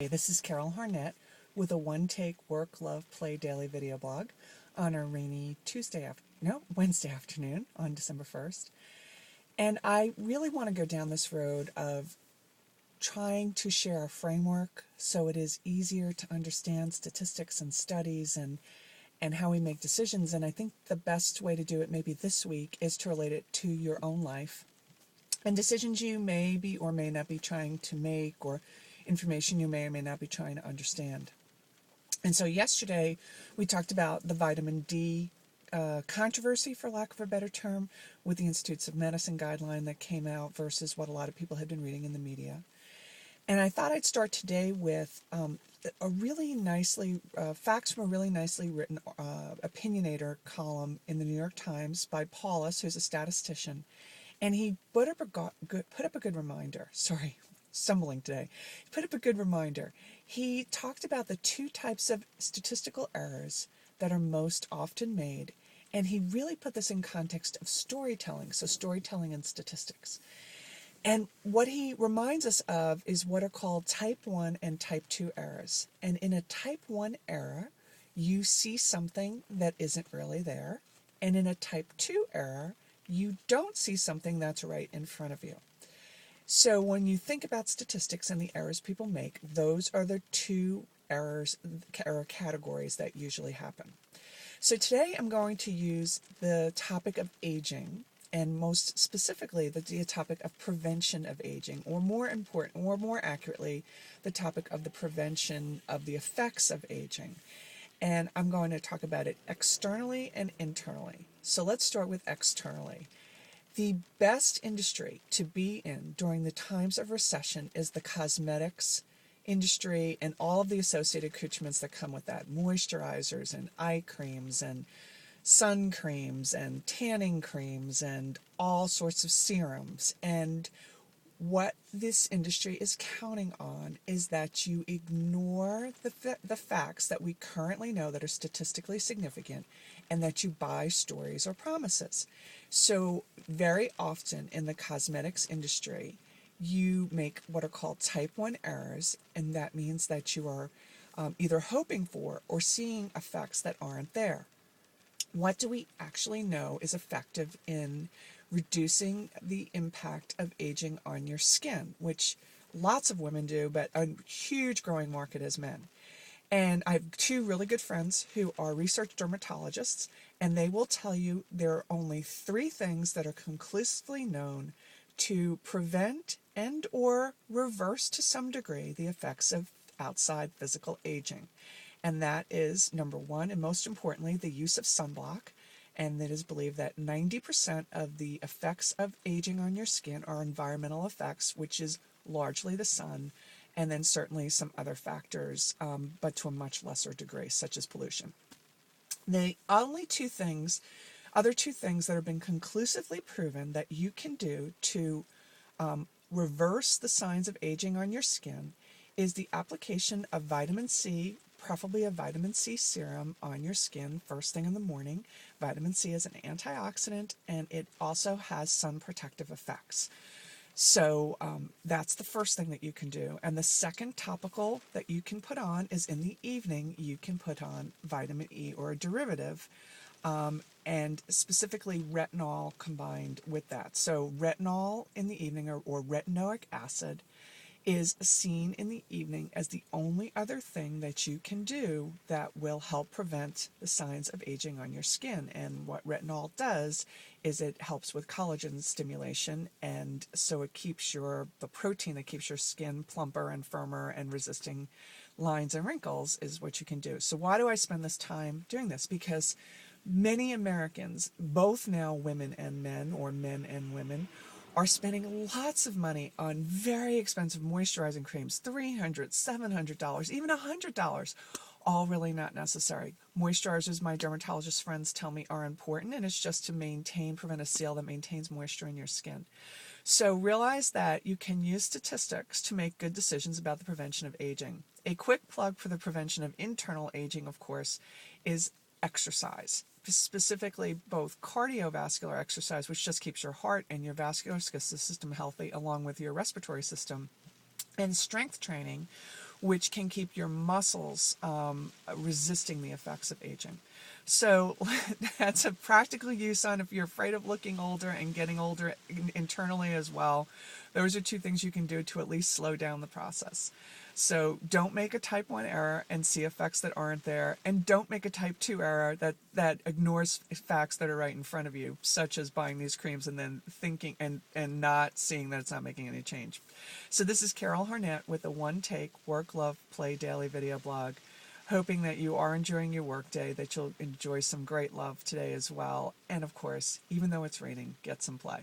This is Carol Harnett with a one-take Work.Love.Play Daily video blog on a rainy Wednesday afternoon on December 1st. And I really want to go down this road of trying to share a framework so it is easier to understand statistics and studies and how we make decisions. And I think the best way to do it maybe this week is to relate it to your own life and decisions you may be or may not be trying to make, or information you may or may not be trying to understand. And so yesterday we talked about the vitamin D controversy, for lack of a better term, with the Institutes of Medicine guideline that came out versus what a lot of people had been reading in the media. And I thought I'd start today with facts from a really nicely written opinionator column in the New York Times by Paulus, who's a statistician. And he put up a good reminder. Sorry, stumbling today. He put up a good reminder. He talked about the two types of statistical errors that are most often made, and he really put this in context of storytelling, so storytelling and statistics. And what he reminds us of is what are called type 1 and type 2 errors. And in a type 1 error, you see something that isn't really there, and in a type 2 error, you don't see something that's right in front of you. So when you think about statistics and the errors people make, those are the two error categories that usually happen. So today I'm going to use the topic of aging, and most specifically the topic of prevention of aging, or more accurately, the topic of the prevention of the effects of aging. And I'm going to talk about it externally and internally. So let's start with externally. The best industry to be in during the times of recession is the cosmetics industry and all of the associated accoutrements that come with that. Moisturizers and eye creams and sun creams and tanning creams and all sorts of serums. And what this industry is counting on is that you ignore the facts that we currently know that are statistically significant, and that you buy stories or promises. So very often in the cosmetics industry, you make what are called type 1 errors, and that means that you are either hoping for or seeing effects that aren't there. What do we actually know is effective in reducing the impact of aging on your skin, which lots of women do, but a huge growing market is men. And I have two really good friends who are research dermatologists, and they will tell you there are only 3 things that are conclusively known to prevent and or reverse to some degree the effects of outside physical aging. And that is, number 1, and most importantly, the use of sunblock. And it is believed that 90% of the effects of aging on your skin are environmental effects, which is largely the sun, and then certainly some other factors, but to a much lesser degree, such as pollution. The other two things that have been conclusively proven that you can do to reverse the signs of aging on your skin is the application of vitamin C, preferably a vitamin C serum on your skin first thing in the morning. Vitamin C is an antioxidant, and it also has sun protective effects. So that's the first thing that you can do. And the second topical that you can put on is in the evening. You can put on vitamin E or a derivative, and specifically retinol combined with that. So retinol in the evening, or retinoic acid, is seen in the evening as the only other thing that you can do that will help prevent the signs of aging on your skin. And what retinol does is it helps with collagen stimulation, and so it keeps the protein that keeps your skin plumper and firmer and resisting lines and wrinkles is what you can do. So why do I spend this time doing this? Because many Americans, both now women and men, or men and women, are spending lots of money on very expensive moisturizing creams, $300, $700, even $100, all really not necessary. Moisturizers, my dermatologist friends tell me, are important, and it's just to prevent a seal that maintains moisture in your skin. So realize that you can use statistics to make good decisions about the prevention of aging. A quick plug for the prevention of internal aging, of course, is exercise. Specifically both cardiovascular exercise, which just keeps your heart and your vascular system healthy along with your respiratory system, and strength training, which can keep your muscles resisting the effects of aging. So that's a practical use on if you're afraid of looking older and getting older internally as well. Those are two things you can do to at least slow down the process. So don't make a type 1 error and see effects that aren't there, and don't make a type 2 error that ignores facts that are right in front of you, such as buying these creams and then thinking and not seeing that it's not making any change. So this is Carol Harnett with a one-take Work, Love, Play Daily video blog, hoping that you are enjoying your workday, that you'll enjoy some great love today as well, and of course, even though it's raining, get some play.